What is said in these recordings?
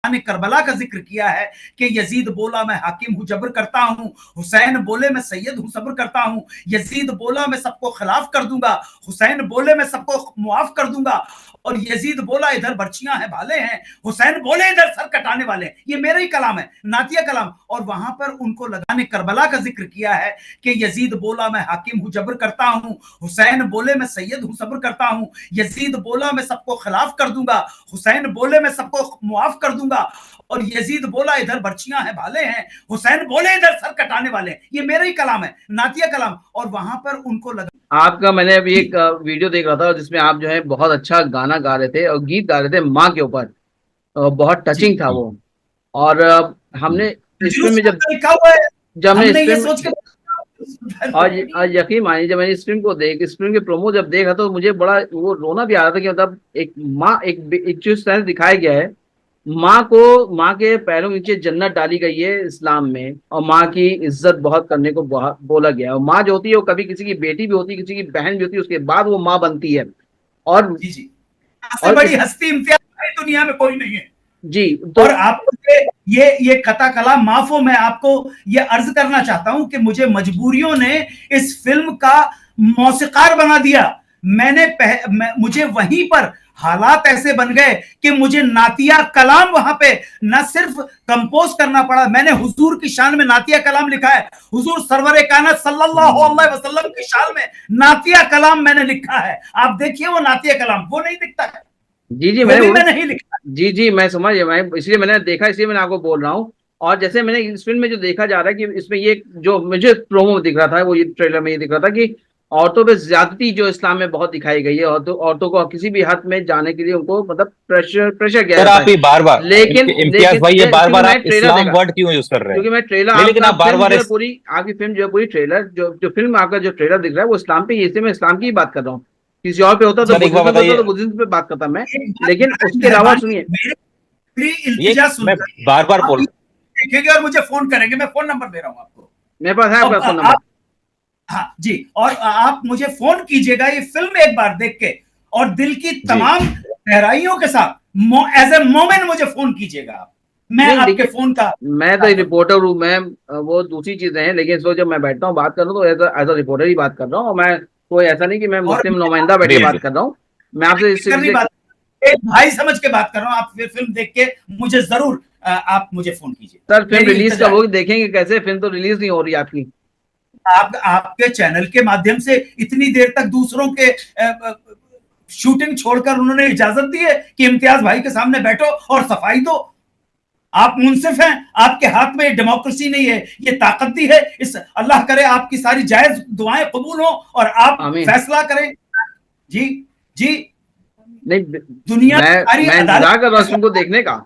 ने करबला का जिक्र किया है कि यजीद बोला मैं हाकिम हूं जबर करता हूं, हुसैन बोले मैं सैयद हूं सब्र करता हूं, यजीद बोला मैं सबको खिलाफ कर दूंगा, हुसैन बोले मैं सबको मुआफ कर दूंगा, और यजीद बोला इधर बर्चियां हैं भाले हैं, हुसैन बोले इधर सर कटाने वाले हैं। ये मेरा ही कलाम है, नातिया कलाम। और वहां पर उनको लगाने करबला का जिक्र किया है कि यजीद बोला मैं हाकिम हूं जबर करता हूं, हुसैन बोले मैं सैयद हूं सब्र करता हूं, यजीद बोला मैं सबको खिलाफ कर दूंगा, हुसैन बोले मैं सबको मुआफ कर दूंगा, और यजीद बोला इधर बर्चियां हैं भाले हैं, हुसैन बोले इधर सर कटाने वाले हैं। ये मेरा ही कलाम है, नातिया कलाम। और वहां पर उनको लगा आपका मैंने अभी एक वीडियो देख रहा था जिसमें आप जो है बहुत अच्छा गाना गा रहे थे और गीत गा रहे थे माँ के ऊपर, बहुत टचिंग था वो। और हमने इस फिल्म में लिखा हुआ है, जब हमने इस ये फिल्म सोच के और यकीन मानिए जब मैंने इस फिल्म के प्रोमो जब देखा तो मुझे बड़ा वो रोना भी आ रहा था कि मतलब एक माँ एक जो तरह दिखाया गया है, माँ के पैरों के नीचे जन्नत डाली गई है इस्लाम में, और माँ की इज्जत बहुत करने को बोला गया है। और माँ जो होती है वो कभी किसी की बेटी भी होती है, किसी की बहन भी होती है, उसके बाद वो माँ बनती है। और जी जी, बड़ी हस्ती इम्तियाज दुनिया में कोई नहीं है जी। तो और आपको ये कथा कला माफ हो, मैं आपको ये अर्ज करना चाहता हूं कि मुझे मजबूरियों ने इस फिल्म का मौसीकार बना दिया। मुझे वहीं पर हालात ऐसे बन गए कि मुझे नातिया कलाम वहां पे न सिर्फ कंपोज करना पड़ा, मैंने हुजूर की शान में नातिया कलाम लिखा है, हुजूर सरवर कायनात सल्लल्लाहु अलैहि वसल्लम की शान में नातिया कलाम मैंने लिखा है। आप देखिए वो नातिया कलाम वो नहीं दिखता है। जी मैं नहीं लिखा। जी मैं समझ गया, मैं इसलिए मैंने देखा, इसलिए मैंने आपको बोल रहा हूँ। और जैसे मैंने इस फिल्म में जो देखा जा रहा है कि इसमें ये जो मुझे प्रोमो दिख रहा था, वो ये ट्रेलर में ये दिख रहा था कि औरतों पे ज्यादती जो इस्लाम में बहुत दिखाई गई है, औरतों को किसी भी हद में जाने के लिए उनको मतलब प्रेशर किया जाता है। बार-बार लेकिन इम्तियाज भाई ये बार-बार आप इस्लाम वर्ड क्यों यूज कर रहे हैं? क्योंकि मैं ट्रेलर लेकिन आप बार-बार पूरी आपकी फिल्म जो है पूरी ट्रेलर जो फिल्म आपका जो ट्रेलर दिख रहा है वो इस्लाम पे, इसलिए मैं इस्लाम की ही बात कर रहा हूँ। किसी और पे होता तो बुद्धिज्म पे बात करता मैं, लेकिन उसके अलावा सुनिए मैं बार-बार बोल देखेंगे और मुझे फोन करेंगे, मैं फोन नंबर दे रहा हूं आपको, मेरे पास है आपका फोन नंबर। हाँ जी, और आप मुझे फोन कीजिएगा ये फिल्म एक बार देख के, और दिल की तमाम गहराइयों के साथ एज ए मोमेंट मुझे फोन कीजिएगा आप। मैं आपके फोन का, मैं तो रिपोर्टर हूँ, मैं वो दूसरी चीजें हैं, लेकिन इसको जब मैं बैठता हूँ बात कर रहा हूँ तो एज अ रिपोर्टर ही बात कर रहा हूँ। और मैं कोई ऐसा नहीं कि मैं मुस्लिम नुमाइंदा बैठ के बात कर रहा हूँ, मैं आपसे एक भाई समझ के बात कर रहा हूँ। आप फिल्म देख के मुझे जरूर आप मुझे फोन कीजिए। सर फिल्म रिलीज कब होगी? देखेंगे कैसे? फिल्म तो रिलीज नहीं हो रही आपकी। आपके चैनल के माध्यम से इतनी देर तक दूसरों के शूटिंग छोड़कर उन्होंने इजाजत दी है कि इम्तियाज भाई के सामने बैठो और सफाई दो। आप मुंसिफ हैं, आपके हाथ में डेमोक्रेसी नहीं है, ये ताकत दी है। इस अल्लाह करे आपकी सारी जायज दुआएं कबूल हो और आप फैसला करें। जी जी नहीं, दुनिया मैं इंतजार कर रहा हूँ इस फिल्म को देखने का,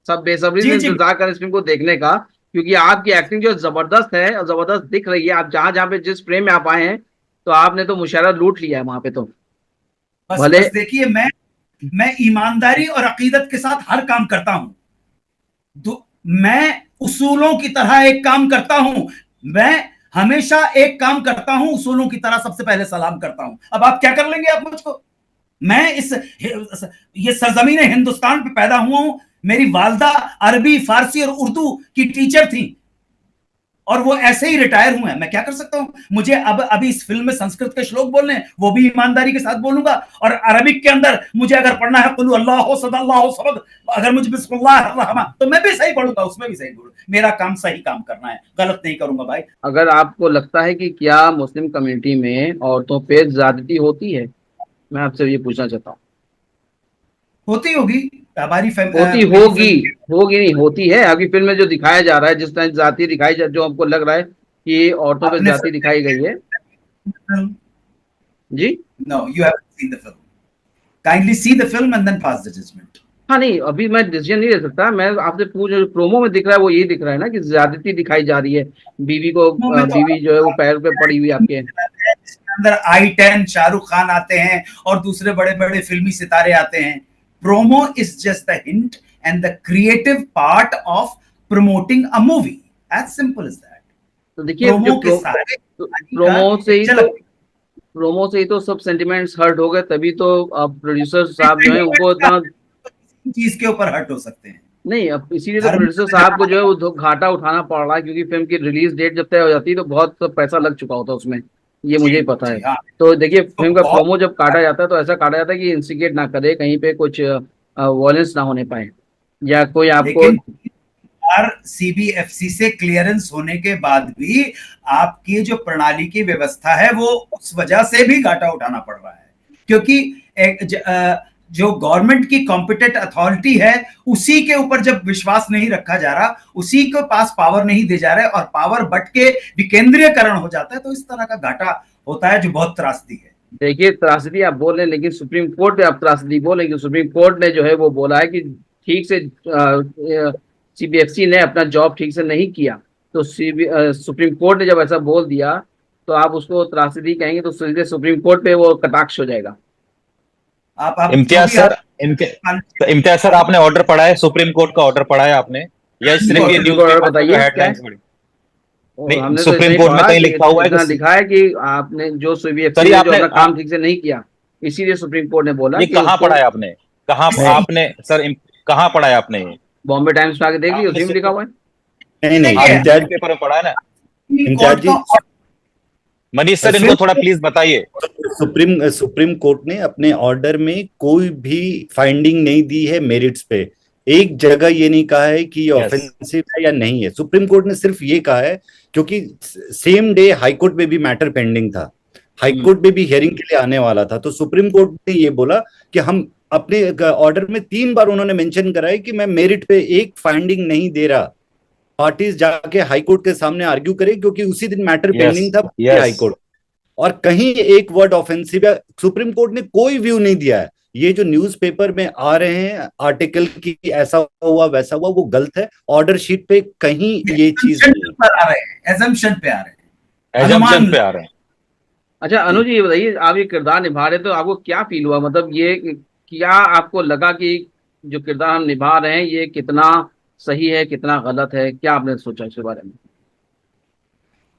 सब बेसब्री से इंतजार कर इस फिल्म को देखने का, क्योंकि आपकी एक्टिंग जो जबरदस्त है और जबरदस्त दिख रही है। आप जहां पे जिस फ्रेम में आप आए हैं तो आपने तो मुशायरा लूट लिया है वहां पे। तो बस देखिए, मैं ईमानदारी और अकीदत के साथ हर काम करता हूं, मैं उसूलों की तरह एक काम करता हूं, मैं हमेशा एक काम करता हूं उसूलों की तरह, सबसे पहले सलाम करता हूं। अब आप क्या कर लेंगे आप मुझको? मैं ये सरजमीन हिंदुस्तान पे पैदा हुआ हूं, मेरी वालदा अरबी फारसी और उर्दू की टीचर थी और वो ऐसे ही रिटायर हुए हैं। मैं क्या कर सकता हूं? मुझे अभी इस फिल्म में संस्कृत के श्लोक बोलने हैं, वो भी ईमानदारी के साथ बोलूंगा। और अरबिक के अंदर मुझे अगर पढ़ना है कुल अल्लाहु सदल्लाहु समद, अगर मुझे बिस्मिल्लाह तो मैं भी सही पढ़ूंगा, उसमें भी सही बोलूंगा। मेरा काम सही काम करना है, गलत नहीं करूंगा भाई। अगर आपको लगता है कि क्या मुस्लिम कम्युनिटी में औरतों पे ज्यादती होती है, मैं आपसे ये पूछना चाहता हूँ। होती होगी, होगी नहीं होती है। आपकी फिल्म में जो दिखाया जा रहा है, जिस तरह जाति दिखाई जो हमको लग रहा है कि औरतों पे जाति दिखाई गई है। जी no, you have seen the film, kindly see the film and then pass the judgement. हाँ नहीं, अभी मैं डिसीजन नहीं ले सकता। मैं आपसे पूछ, प्रोमो में दिख रहा है वो यही दिख रहा है ना कि ज्यादती दिखाई जा रही है, बीवी जो है वो पैर पे पड़ी हुई आपके अंदर। I-10 शाहरुख खान आते हैं और दूसरे बड़े बड़े फिल्मी सितारे आते हैं। Promo is just the hint and the creative part of promoting a movie. As simple as that. तो देखिए प्रोमो से ही तो सब सेंटिमेंट्स हर्ट हो गए, तभी तो प्रोड्यूसर साहब जो है उनको इतना चीज के ऊपर हर्ट हो सकते हैं। नहीं, अब इसीलिए तो प्रोड्यूसर साहब को जो है वो घाटा उठाना पड़ रहा है, क्योंकि फिल्म की रिलीज डेट जब तय हो जाती है तो बहुत पैसा लग चुका होता है उसमें, ये मुझे ही पता है। हाँ। तो देखिए, तो फिल्म का बहुत प्रोमो जब काटा जाता है तो ऐसा काटा जाता है कि इंस्टिगेट ना करे, कहीं पे कुछ वॉयलेंस ना होने पाए, या कोई आपको। लेकिन सीबीएफसी से क्लियरेंस होने के बाद भी आपकी जो प्रणाली की व्यवस्था है वो उस वजह से भी घाटा उठाना पड़ रहा है, क्योंकि जो गवर्नमेंट की कॉम्पिटेंट अथॉरिटी है उसी के ऊपर जब विश्वास नहीं रखा जा रहा, उसी के पास पावर नहीं दे जा रहे और पावर बट के विकेंद्रीयकरण हो जाता है, तो इस तरह का घाटा होता है जो बहुत त्रासदी है। देखिए, त्रासदी आप बोल रहे हैं, लेकिन सुप्रीम कोर्ट ने आप त्रासदी बोले कि सुप्रीम कोर्ट ने जो है वो बोला है कि ठीक से सीबीएफसी ने अपना जॉब ठीक से नहीं किया। तो सुप्रीम कोर्ट ने जब ऐसा बोल दिया तो आप उसको त्रासदी कहेंगे तो सीधे सुप्रीम कोर्ट पे वो कटाक्ष हो जाएगा। आप इम्तियाज सर, आपने ऑर्डर पढ़ा है, सुप्रीम कोर्ट का ऑर्डर पढ़ा है आपने, या सिर्फ ये न्यूज़ ऑर्डर बताइए हेडलाइंस पढ़ी? हमने सुप्रीम कोर्ट में कहीं लिखा हुआ है, लिखा है कि आपने जो सीबीएफसी ने जो अपना काम ठीक से नहीं किया, इसीलिए सुप्रीम कोर्ट ने बोला। ये कहाँ पढ़ा है आपने? कहाँ आपने सर, कहाँ पढ़ा है आपने? बॉम्बे टाइम्स में आके देख लीजिए, उसी में लिखा हुआ है। नहीं, इम्तियाज पेपर में पढ़ा है ना? इम्तियाज जी, मनीष सर, इनको थोड़ा प्लीज बताइए। सुप्रीम कोर्ट ने अपने ऑर्डर में कोई भी फाइंडिंग नहीं दी है मेरिट्स पे। एक जगह ये नहीं कहा है कि ये ऑफेंसिव है या नहीं है। सुप्रीम कोर्ट ने सिर्फ ये कहा है, क्योंकि सेम डे हाईकोर्ट में भी मैटर पेंडिंग था, हाईकोर्ट में भी हियरिंग के लिए आने वाला था, तो सुप्रीम कोर्ट ने ये बोला कि हम अपने ऑर्डर में 3 बार उन्होंने मेंशन करा है कि मैं मेरिट पे एक फाइंडिंग नहीं दे रहा, पार्टीज जाके हाईकोर्ट के सामने आर्ग्यू करे, क्योंकि उसी दिन मैटर पेंडिंग था हाईकोर्ट। और कहीं एक वर्ड ऑफेंसिव है सुप्रीम कोर्ट ने कोई व्यू नहीं दिया है। ये जो न्यूज़पेपर में आ रहे हैं आर्टिकल की ऐसा हुआ वैसा हुआ, वो गलत है। ऑर्डर शीट पे कहीं ये चीज एजम्पशन पे आ रहे हैं। अच्छा अनुज जी, बताइए, आप ये किरदार निभा रहे तो आपको क्या फील हुआ? मतलब ये क्या आपको लगा कि जो किरदार हम निभा रहे हैं ये कितना सही है, कितना गलत है? क्या आपने सोचा इसके बारे में?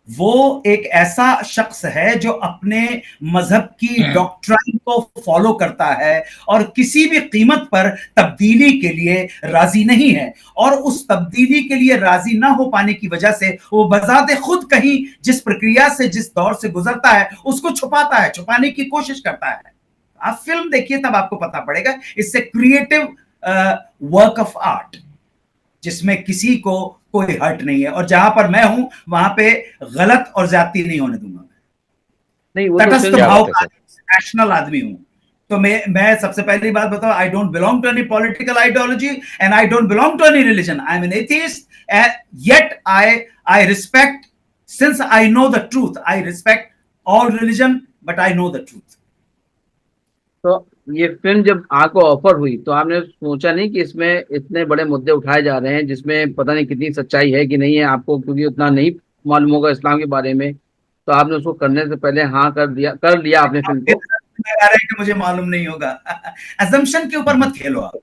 वो एक ऐसा शख्स है जो अपने मजहब की डॉक्ट्राइन को फॉलो करता है और किसी भी कीमत पर तब्दीली के लिए राजी नहीं है, और उस तब्दीली के लिए राजी ना हो पाने की वजह से वो बजाते खुद कहीं जिस प्रक्रिया से, जिस दौर से गुजरता है उसको छुपाता है, छुपाने की कोशिश करता है। आप फिल्म देखिए तब आपको पता पड़ेगा। इससे क्रिएटिव वर्क ऑफ आर्ट जिसमें किसी को कोई हर्ट नहीं है, और जहां पर मैं हूं वहां पे गलत और ज्यादती नहीं होने दूंगा। नहीं, वो तटस्थ भाव का रैशनल आदमी हूं। तो मैं सबसे पहली बात बताऊं, I don't belong to any political ideology and I don't belong to any religion. I am an atheist yet I respect, since I know the truth, I respect all religion but I know the truth. तो ये film जब आपको offer हुई तो आपने सोचा नहीं कि इसमें इतने बड़े मुद्दे उठाए जा रहे हैं जिसमें पता नहीं कितनी सच्चाई है कि नहीं है, आपको क्योंकि उतना नहीं मालूम होगा इस्लाम के बारे में, तो आपने उसको करने से पहले हाँ कर लिया आपने फिल्म को? कि मुझे मालूम नहीं होगा। अजम्पशन के ऊपर मत खेलो आप।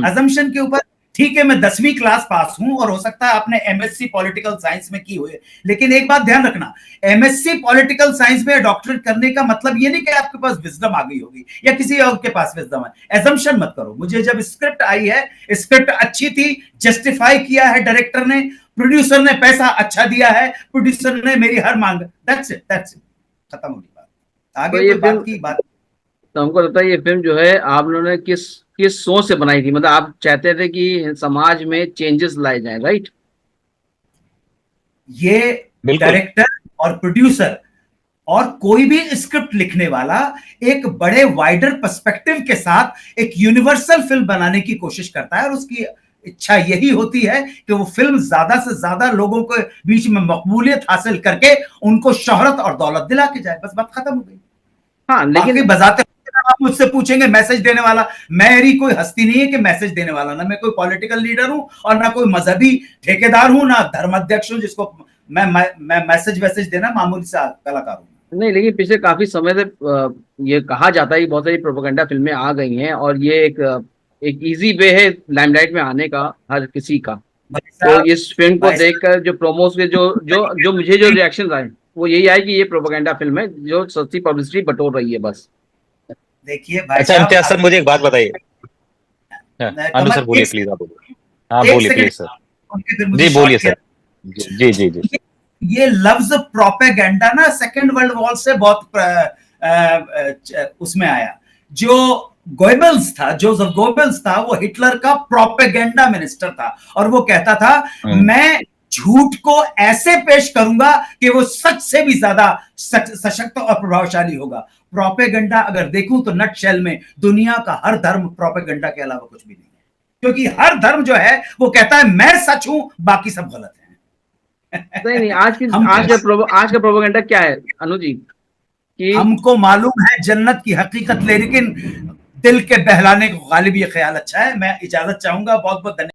अजम्पशन के ऊपर ठीक है, मैं 10वीं क्लास पास हूं और हो सकता है आपने एमएससी पॉलिटिकल साइंस में की हुई, लेकिन एक बात ध्यान रखना, एमएससी पॉलिटिकल साइंस में डॉक्टरेट करने का मतलब ये नहीं कि आपके पास विजडम आ गई होगी या किसी और के पास विजडम है। एजम्पशन मत करो। मुझे जब स्क्रिप्ट आई है, स्क्रिप्ट अच्छी थी, जस्टिफाई किया है डायरेक्टर ने, प्रोड्यूसर ने पैसा अच्छा दिया है, प्रोड्यूसर ने मेरी हर मांग, दैट्स इट, खत्म होगी बात। आगे कोई बात की बात। तो हमको लगता है ये फिल्म जो है आप लोगों ने किस सोच से बनाई थी? मतलब आप चाहते थे कि समाज में चेंजेस लाए जाए, राइट? ये डायरेक्टर और प्रोड्यूसर और कोई भी स्क्रिप्ट लिखने वाला एक बड़े वाइडर पर्सपेक्टिव के साथ एक यूनिवर्सल फिल्म बनाने की कोशिश करता है, और उसकी इच्छा यही होती है कि वो फिल्म ज्यादा से ज्यादा लोगों के बीच में मकबूलियत हासिल करके उनको शोहरत और दौलत दिला के जाए। बस बात खत्म हो गई। हाँ, लेकिन बजाते आप मुझसे पूछेंगे मैसेज देने वाला, मेरी कोई हस्ती नहीं है कि मैसेज देने वाला, ना मैं कोई पॉलिटिकल लीडर हूं और ना कोई मजहबी ठेकेदार हूं, ना धर्माध्यक्ष हूं जिसको मैं मैसेज देना मामूली सा कलाकार हूं। नहीं, लेकिन पिछले काफी समय से ये कहा जाता है कि बहुत सारी प्रोपेगेंडा फिल्में आ गई हैं और ये एक इजी वे है लाइमलाइट में आने का हर किसी का। तो इस फिल्म को देखकर जो प्रोमोस के जो मुझे जो रिएक्शन आए वो यही आए कि ये प्रोपेगेंडा फिल्म है जो सस्ती पब्लिसिटी बटोर रही है बस। देखिए भाई, अच्छा इम्तियाज सर, मुझे एक बात बताइए। अनु सर बोलिए प्लीज, आप बोलिए। हाँ एक बोलिए सेकंड प्लीज सर। उनके फिर मुझे जी बोलिए शॉर्ट सर। जी जी जी। ये लफ्ज प्रोपेगेंडा ना सेकेंड वर्ल्ड वॉर से बहुत उसमें आया। जो गोएबल्स था, जोसेफ गोएबल्स था, वो हिटलर का प्रोपेगेंडा मिनिस्टर था और वो कहता था मैं झूठ को ऐसे पेश करूंगा कि वो सच से भी ज्यादा सशक्त और प्रभावशाली होगा। प्रोपेगेंडा अगर देखूं तो नटशेल में दुनिया का हर धर्म प्रोपेगेंडा के अलावा कुछ भी नहीं है, क्योंकि हर धर्म जो है वो कहता है मैं सच हूं, बाकी सब गलत है। नहीं, आज का प्रोपेगेंडा क्या है अनुज जी कि हमको मालूम है जन्नत की हकीकत, लेकिन दिल के बहलाने को गालिब ये ख्याल अच्छा है। मैं इजाजत चाहूंगा, बहुत बहुत धन्यवाद।